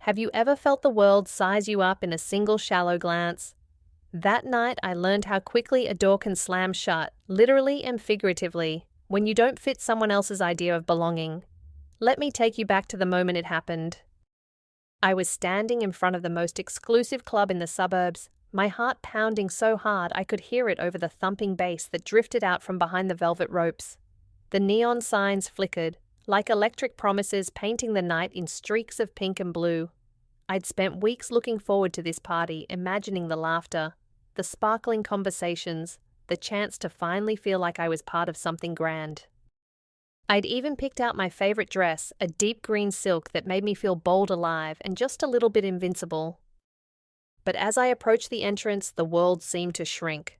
Have you ever felt the world size you up in a single shallow glance? That night, I learned how quickly a door can slam shut, literally and figuratively, when you don't fit someone else's idea of belonging. Let me take you back to the moment it happened. I was standing in front of the most exclusive club in the suburbs, my heart pounding so hard I could hear it over the thumping bass that drifted out from behind the velvet ropes. The neon signs flickered, like electric promises painting the night in streaks of pink and blue. I'd spent weeks looking forward to this party, imagining the laughter, the sparkling conversations, the chance to finally feel like I was part of something grand. I'd even picked out my favorite dress, a deep green silk that made me feel bold alive and just a little bit invincible. But as I approached the entrance, the world seemed to shrink.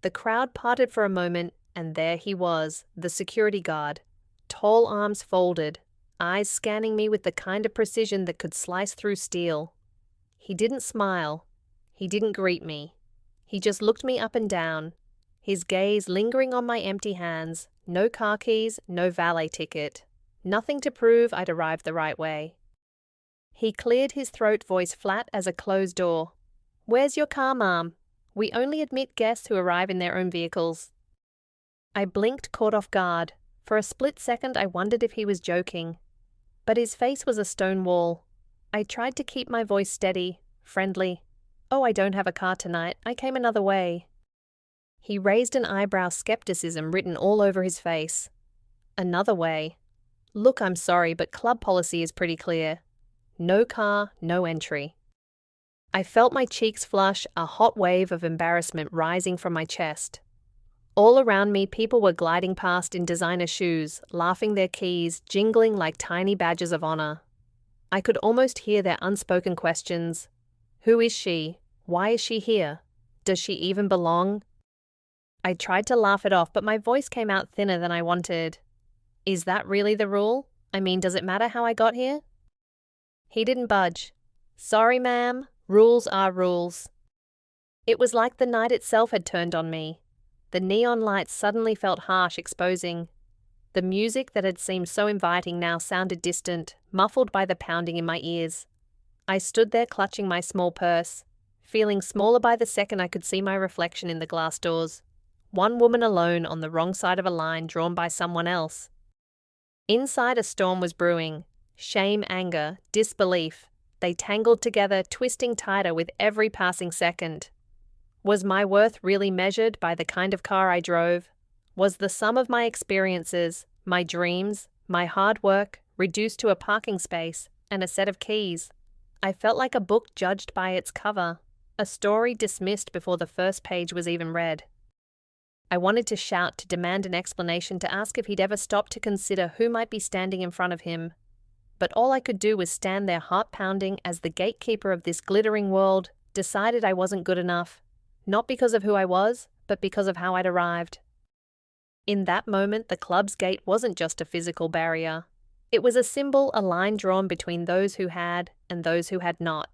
The crowd parted for a moment, and there he was, the security guard, tall arms folded, eyes scanning me with the kind of precision that could slice through steel. He didn't smile. He didn't greet me. He just looked me up and down, his gaze lingering on my empty hands, no car keys, no valet ticket, nothing to prove I'd arrived the right way. He cleared his throat, voice flat as a closed door. "Where's your car, ma'am? We only admit guests who arrive in their own vehicles." I blinked, caught off guard. For a split second, I wondered if he was joking. But his face was a stone wall. I tried to keep my voice steady, friendly. "Oh, I don't have a car tonight. I came another way." He raised an eyebrow, skepticism written all over his face. "Another way? Look, I'm sorry, but club policy is pretty clear. No car, no entry." I felt my cheeks flush, a hot wave of embarrassment rising from my chest. All around me, people were gliding past in designer shoes, laughing their keys, jingling like tiny badges of honor. I could almost hear their unspoken questions. Who is she? Why is she here? Does she even belong? I tried to laugh it off, but my voice came out thinner than I wanted. Is that really the rule? I mean, does it matter how I got here? He didn't budge. "Sorry, ma'am. Rules are rules." It was like the night itself had turned on me. The neon lights suddenly felt harsh, exposing. The music that had seemed so inviting now sounded distant, muffled by the pounding in my ears. I stood there clutching my small purse, feeling smaller by the second I could see my reflection in the glass doors. One woman alone on the wrong side of a line drawn by someone else. Inside, a storm was brewing. Shame, anger, disbelief. They tangled together, twisting tighter with every passing second. Was my worth really measured by the kind of car I drove? Was the sum of my experiences, my dreams, my hard work, reduced to a parking space and a set of keys? I felt like a book judged by its cover, a story dismissed before the first page was even read. I wanted to shout, to demand an explanation, to ask if he'd ever stopped to consider who might be standing in front of him. But all I could do was stand there, heart pounding, as the gatekeeper of this glittering world decided I wasn't good enough. Not because of who I was, but because of how I'd arrived. In that moment, the club's gate wasn't just a physical barrier. It was a symbol, a line drawn between those who had and those who had not.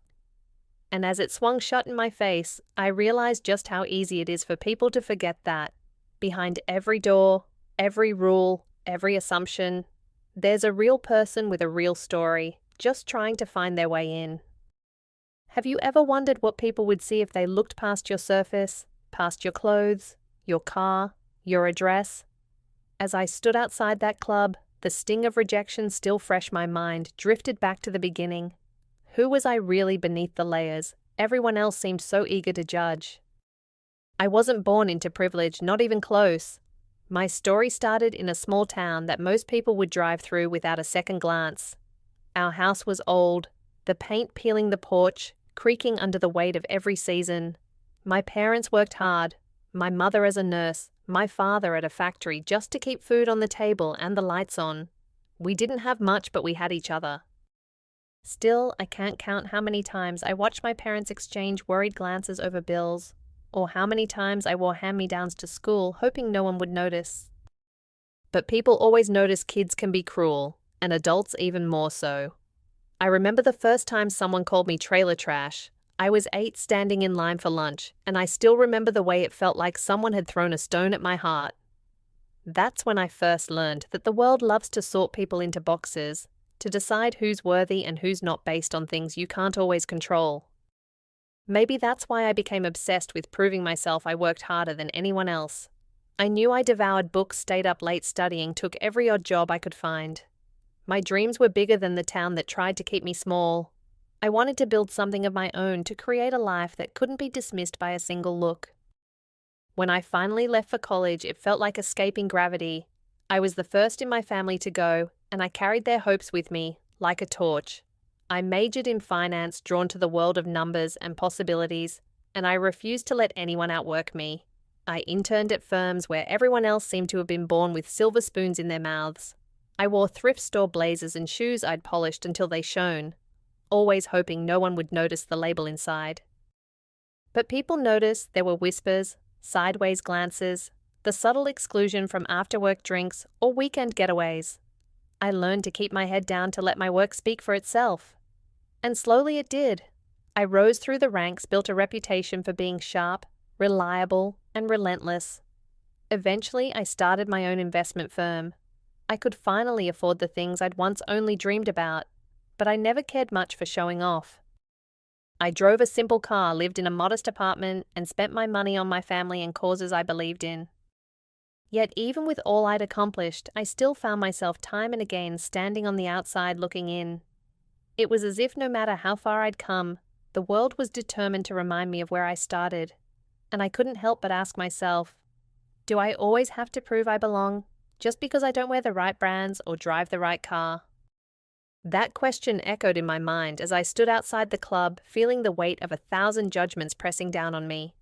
And as it swung shut in my face, I realized just how easy it is for people to forget that. Behind every door, every rule, every assumption, there's a real person with a real story, just trying to find their way in. Have you ever wondered what people would see if they looked past your surface, past your clothes, your car, your address? As I stood outside that club, the sting of rejection still fresh in my mind drifted back to the beginning. Who was I really beneath the layers? Everyone else seemed so eager to judge. I wasn't born into privilege, not even close. My story started in a small town that most people would drive through without a second glance. Our house was old, the paint peeling the porch, creaking under the weight of every season. My parents worked hard, my mother as a nurse, my father at a factory, just to keep food on the table and the lights on. We didn't have much, but we had each other. Still, I can't count how many times I watched my parents exchange worried glances over bills, or how many times I wore hand-me-downs to school, hoping no one would notice. But people always notice kids can be cruel, and adults even more so. I remember the first time someone called me trailer trash. I was 8, standing in line for lunch, and I still remember the way it felt like someone had thrown a stone at my heart. That's when I first learned that the world loves to sort people into boxes, to decide who's worthy and who's not based on things you can't always control. Maybe that's why I became obsessed with proving myself I worked harder than anyone else. I knew I devoured books, stayed up late studying, took every odd job I could find. My dreams were bigger than the town that tried to keep me small. I wanted to build something of my own, to create a life that couldn't be dismissed by a single look. When I finally left for college, it felt like escaping gravity. I was the first in my family to go, and I carried their hopes with me, like a torch. I majored in finance, drawn to the world of numbers and possibilities, and I refused to let anyone outwork me. I interned at firms where everyone else seemed to have been born with silver spoons in their mouths. I wore thrift store blazers and shoes I'd polished until they shone, always hoping no one would notice the label inside. But people noticed. There were whispers, sideways glances, the subtle exclusion from after-work drinks or weekend getaways. I learned to keep my head down, to let my work speak for itself. And slowly it did. I rose through the ranks, built a reputation for being sharp, reliable, and relentless. Eventually, I started my own investment firm. I could finally afford the things I'd once only dreamed about, but I never cared much for showing off. I drove a simple car, lived in a modest apartment, and spent my money on my family and causes I believed in. Yet even with all I'd accomplished, I still found myself time and again standing on the outside looking in. It was as if no matter how far I'd come, the world was determined to remind me of where I started, and I couldn't help but ask myself, do I always have to prove I belong, just because I don't wear the right brands or drive the right car? That question echoed in my mind as I stood outside the club, feeling the weight of 1,000 judgments pressing down on me.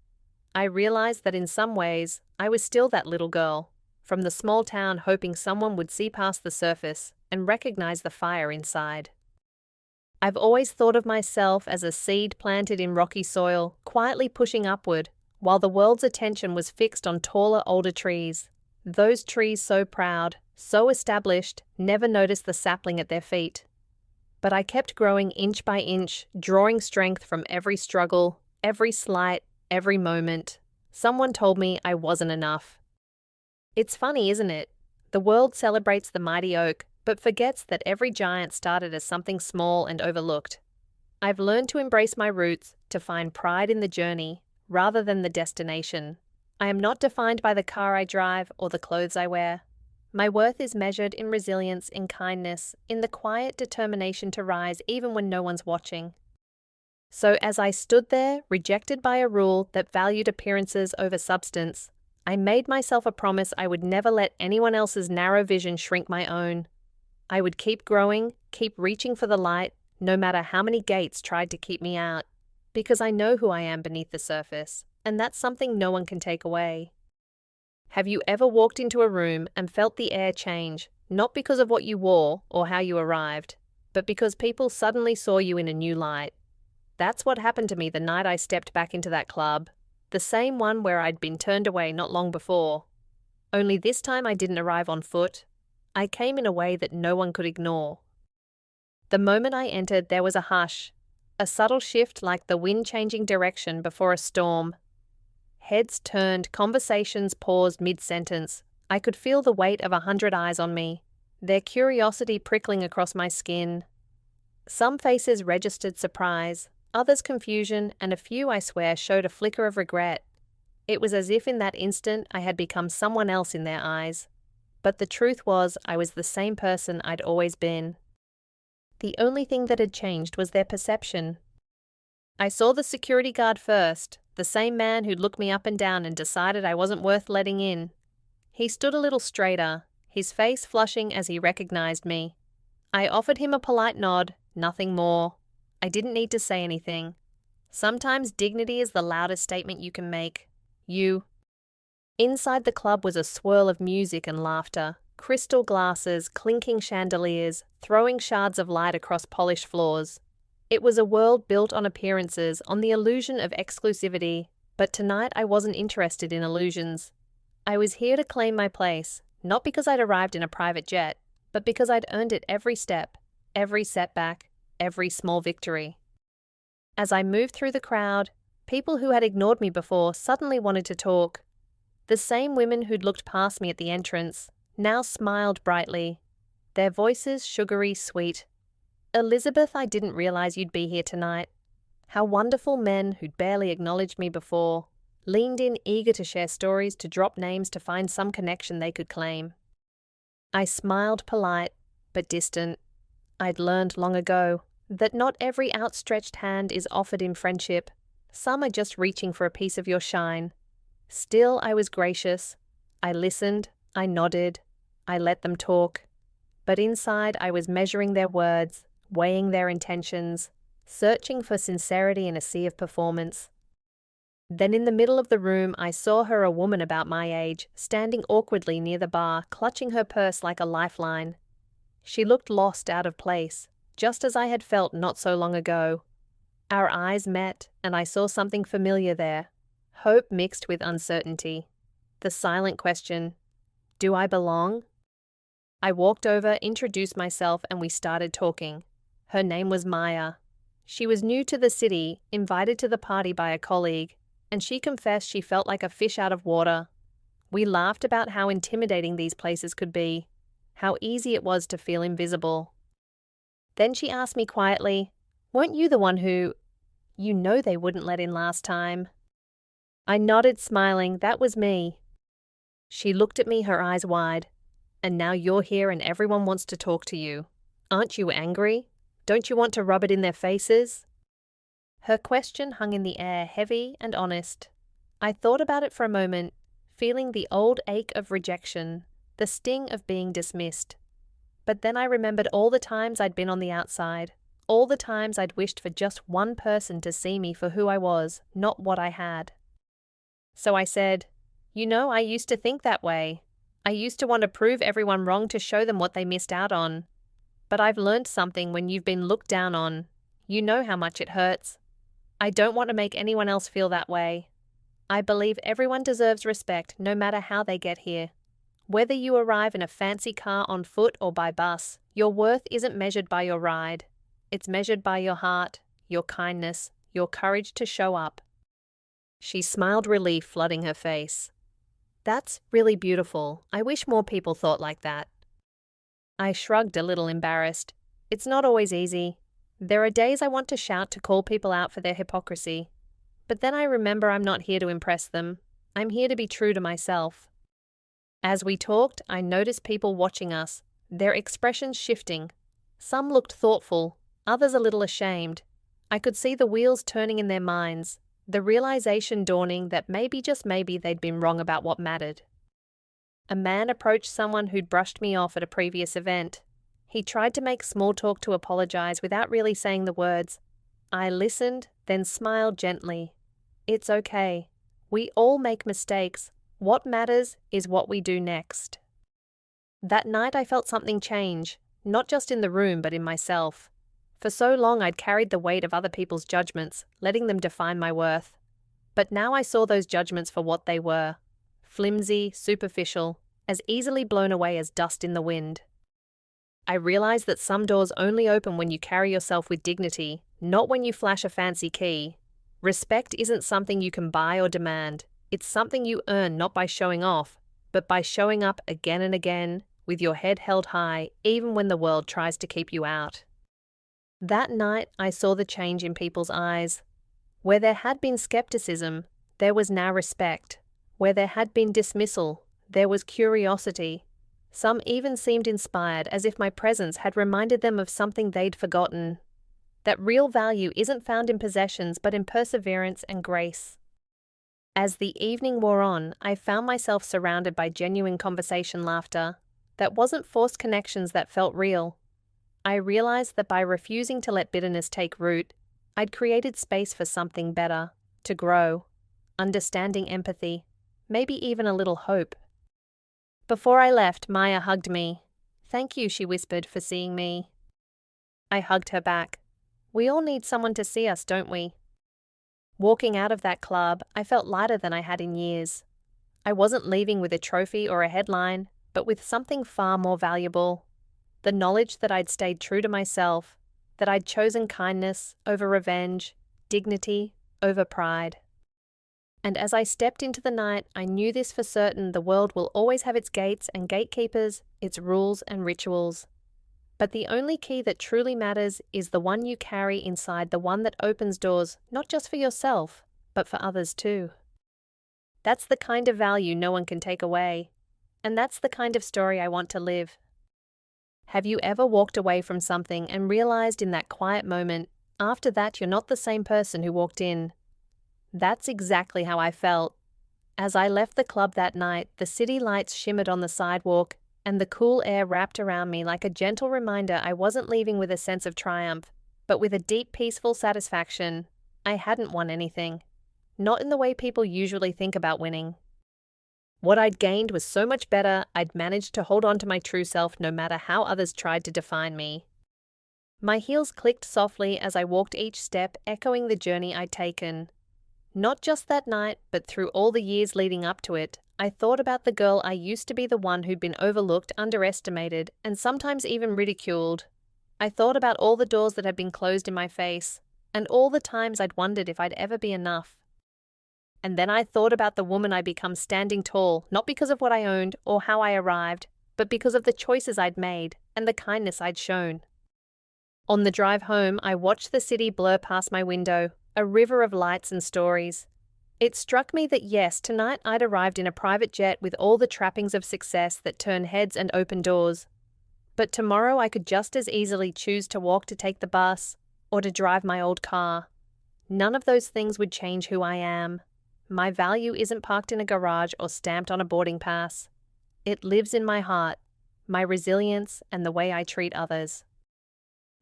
I realized that in some ways, I was still that little girl, from the small town, hoping someone would see past the surface and recognize the fire inside. I've always thought of myself as a seed planted in rocky soil, quietly pushing upward, while the world's attention was fixed on taller, older trees. Those trees so proud, so established, never noticed the sapling at their feet. But I kept growing inch by inch, drawing strength from every struggle, every slight, every moment. Someone told me I wasn't enough. It's funny, isn't it? The world celebrates the mighty oak, but forgets that every giant started as something small and overlooked. I've learned to embrace my roots, to find pride in the journey, rather than the destination. I am not defined by the car I drive or the clothes I wear. My worth is measured in resilience, in kindness, in the quiet determination to rise even when no one's watching. So as I stood there, rejected by a rule that valued appearances over substance, I made myself a promise I would never let anyone else's narrow vision shrink my own. I would keep growing, keep reaching for the light, no matter how many gates tried to keep me out, because I know who I am beneath the surface, and that's something no one can take away. Have you ever walked into a room and felt the air change, not because of what you wore or how you arrived, but because people suddenly saw you in a new light? That's what happened to me the night I stepped back into that club, the same one where I'd been turned away not long before. Only this time I didn't arrive on foot. I came in a way that no one could ignore. The moment I entered, there was a hush, a subtle shift like the wind changing direction before a storm. Heads turned, conversations paused mid-sentence. I could feel the weight of 100 eyes on me, their curiosity prickling across my skin. Some faces registered surprise, others confusion, and a few, I swear, showed a flicker of regret. It was as if in that instant I had become someone else in their eyes. But the truth was, I was the same person I'd always been. The only thing that had changed was their perception. I saw the security guard first, the same man who'd looked me up and down and decided I wasn't worth letting in. He stood a little straighter, his face flushing as he recognized me. I offered him a polite nod, nothing more. I didn't need to say anything. Sometimes dignity is the loudest statement you can make. You. Inside the club was a swirl of music and laughter, crystal glasses, clinking chandeliers, throwing shards of light across polished floors. It was a world built on appearances, on the illusion of exclusivity, but tonight I wasn't interested in illusions. I was here to claim my place, not because I'd arrived in a private jet, but because I'd earned it every step, every setback, every small victory. As I moved through the crowd, people who had ignored me before suddenly wanted to talk. The same women who'd looked past me at the entrance now smiled brightly. their voices sugary sweet. "Elizabeth, I didn't realize you'd be here tonight." How wonderful men who'd barely acknowledged me before leaned in eager to share stories, to drop names, to find some connection they could claim. I smiled polite, but distant. I'd learned long ago that not every outstretched hand is offered in friendship. Some are just reaching for a piece of your shine. Still, I was gracious. I listened, I nodded, I let them talk. But inside, I was measuring their words, weighing their intentions, searching for sincerity in a sea of performance. Then in the middle of the room, I saw her, a woman about my age, standing awkwardly near the bar, clutching her purse like a lifeline. She looked lost, out of place, just as I had felt not so long ago. Our eyes met, and I saw something familiar there, hope mixed with uncertainty. The silent question, "Do I belong?" I walked over, introduced myself, and we started talking. Her name was Maya. She was new to the city, invited to the party by a colleague, and she confessed she felt like a fish out of water. We laughed about how intimidating these places could be, how easy it was to feel invisible. Then she asked me quietly, "Weren't you the one who... you know they wouldn't let in last time?" I nodded, smiling. That was me. She looked at me, her eyes wide. "And now you're here and everyone wants to talk to you. Aren't you angry? Don't you want to rub it in their faces?" Her question hung in the air, heavy and honest. I thought about it for a moment, feeling the old ache of rejection, the sting of being dismissed. But then I remembered all the times I'd been on the outside, all the times I'd wished for just one person to see me for who I was, not what I had. So I said, "You know, I used to think that way. I used to want to prove everyone wrong, to show them what they missed out on. But I've learned something. When you've been looked down on, you know how much it hurts. I don't want to make anyone else feel that way. I believe everyone deserves respect, no matter how they get here. Whether you arrive in a fancy car, on foot, or by bus, your worth isn't measured by your ride. It's measured by your heart, your kindness, your courage to show up." She smiled, relief flooding her face. "That's really beautiful. I wish more people thought like that." I shrugged, a little embarrassed. It's not always easy. There are days I want to shout, to call people out for their hypocrisy. But then I remember I'm not here to impress them. I'm here to be true to myself. As we talked, I noticed people watching us, their expressions shifting. Some looked thoughtful, others a little ashamed. I could see the wheels turning in their minds, the realization dawning that maybe, just maybe, they'd been wrong about what mattered. A man approached someone who'd brushed me off at a previous event. He tried to make small talk, to apologize without really saying the words. I listened, then smiled gently. "It's okay. We all make mistakes. What matters is what we do next." That night I felt something change, not just in the room but in myself. For so long I'd carried the weight of other people's judgments, letting them define my worth. But now I saw those judgments for what they were: flimsy, superficial, as easily blown away as dust in the wind. I realized that some doors only open when you carry yourself with dignity, not when you flash a fancy key. Respect isn't something you can buy or demand. It's something you earn, not by showing off, but by showing up again and again, with your head held high, even when the world tries to keep you out. That night, I saw the change in people's eyes. Where there had been skepticism, there was now respect. Where there had been dismissal, there was curiosity. Some even seemed inspired, as if my presence had reminded them of something they'd forgotten. That real value isn't found in possessions, but in perseverance and grace. As the evening wore on, I found myself surrounded by genuine conversation, laughter. That wasn't forced connections, that felt real. I realized that by refusing to let bitterness take root, I'd created space for something better, to grow. Understanding, empathy, maybe even a little hope. Before I left, Maya hugged me. "Thank you," she whispered, "for seeing me." I hugged her back. We all need someone to see us, don't we? Walking out of that club, I felt lighter than I had in years. I wasn't leaving with a trophy or a headline, but with something far more valuable. The knowledge that I'd stayed true to myself, that I'd chosen kindness over revenge, dignity over pride. And as I stepped into the night, I knew this for certain: the world will always have its gates and gatekeepers, its rules and rituals. But the only key that truly matters is the one you carry inside, the one that opens doors, not just for yourself, but for others too. That's the kind of value no one can take away. And that's the kind of story I want to live. Have you ever walked away from something and realized in that quiet moment, after that you're not the same person who walked in? That's exactly how I felt. As I left the club that night, the city lights shimmered on the sidewalk, and the cool air wrapped around me like a gentle reminder I wasn't leaving with a sense of triumph, but with a deep, peaceful satisfaction. I hadn't won anything. Not in the way people usually think about winning. What I'd gained was so much better. I'd managed to hold on to my true self no matter how others tried to define me. My heels clicked softly as I walked, each step echoing the journey I'd taken. Not just that night, but through all the years leading up to it, I thought about the girl I used to be, the one who'd been overlooked, underestimated, and sometimes even ridiculed. I thought about all the doors that had been closed in my face, and all the times I'd wondered if I'd ever be enough. And then I thought about the woman I'd become, standing tall, not because of what I owned or how I arrived, but because of the choices I'd made and the kindness I'd shown. On the drive home, I watched the city blur past my window, a river of lights and stories. It struck me that yes, tonight I'd arrived in a private jet with all the trappings of success that turn heads and open doors. But tomorrow I could just as easily choose to walk, to take the bus, or to drive my old car. None of those things would change who I am. My value isn't parked in a garage or stamped on a boarding pass. It lives in my heart, my resilience, and the way I treat others.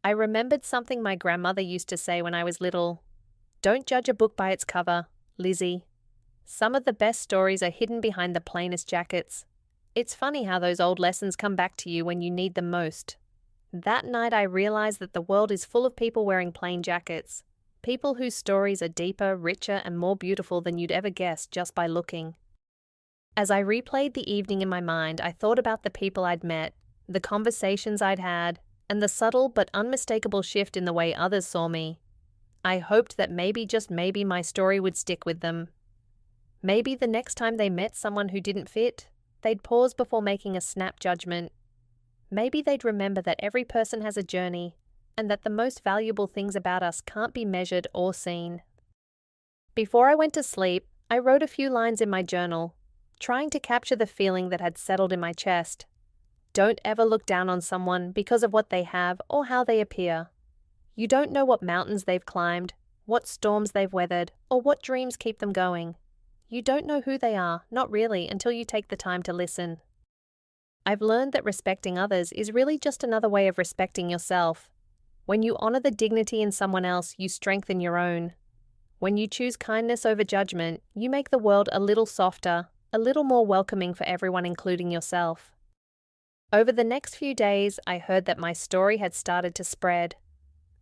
I remembered something my grandmother used to say when I was little. Don't judge a book by its cover, Lizzie. Some of the best stories are hidden behind the plainest jackets. It's funny how those old lessons come back to you when you need them most. That night I realized that the world is full of people wearing plain jackets. People whose stories are deeper, richer, and more beautiful than you'd ever guess just by looking. As I replayed the evening in my mind, I thought about the people I'd met, the conversations I'd had, and the subtle but unmistakable shift in the way others saw me. I hoped that maybe, just maybe, my story would stick with them. Maybe the next time they met someone who didn't fit, they'd pause before making a snap judgment. Maybe they'd remember that every person has a journey, and that the most valuable things about us can't be measured or seen. Before I went to sleep, I wrote a few lines in my journal, trying to capture the feeling that had settled in my chest. Don't ever look down on someone because of what they have or how they appear. You don't know what mountains they've climbed, what storms they've weathered, or what dreams keep them going. You don't know who they are, not really, until you take the time to listen. I've learned that respecting others is really just another way of respecting yourself. When you honor the dignity in someone else, you strengthen your own. When you choose kindness over judgment, you make the world a little softer, a little more welcoming for everyone, including yourself. Over the next few days, I heard that my story had started to spread.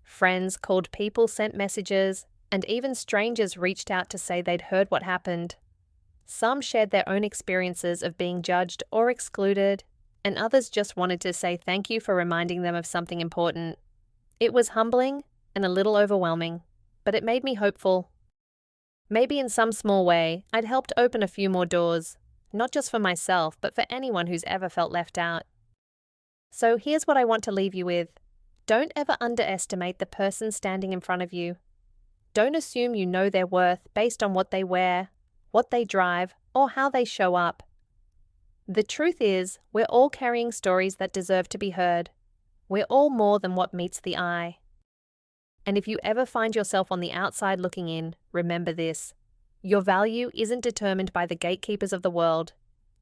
Friends called, people sent messages, and even strangers reached out to say they'd heard what happened. Some shared their own experiences of being judged or excluded, and others just wanted to say thank you for reminding them of something important. It was humbling and a little overwhelming, but it made me hopeful. Maybe in some small way, I'd helped open a few more doors, not just for myself, but for anyone who's ever felt left out. So here's what I want to leave you with. Don't ever underestimate the person standing in front of you. Don't assume you know their worth based on what they wear, what they drive, or how they show up. The truth is, we're all carrying stories that deserve to be heard. We're all more than what meets the eye. And if you ever find yourself on the outside looking in, remember this. Your value isn't determined by the gatekeepers of the world.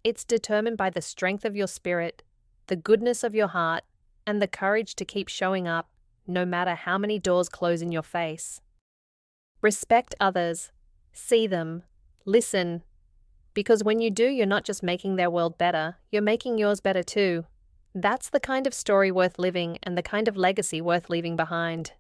It's determined by the strength of your spirit, the goodness of your heart, and the courage to keep showing up, no matter how many doors close in your face. Respect others. See them. Listen. Because when you do, you're not just making their world better, you're making yours better too. That's the kind of story worth living and the kind of legacy worth leaving behind.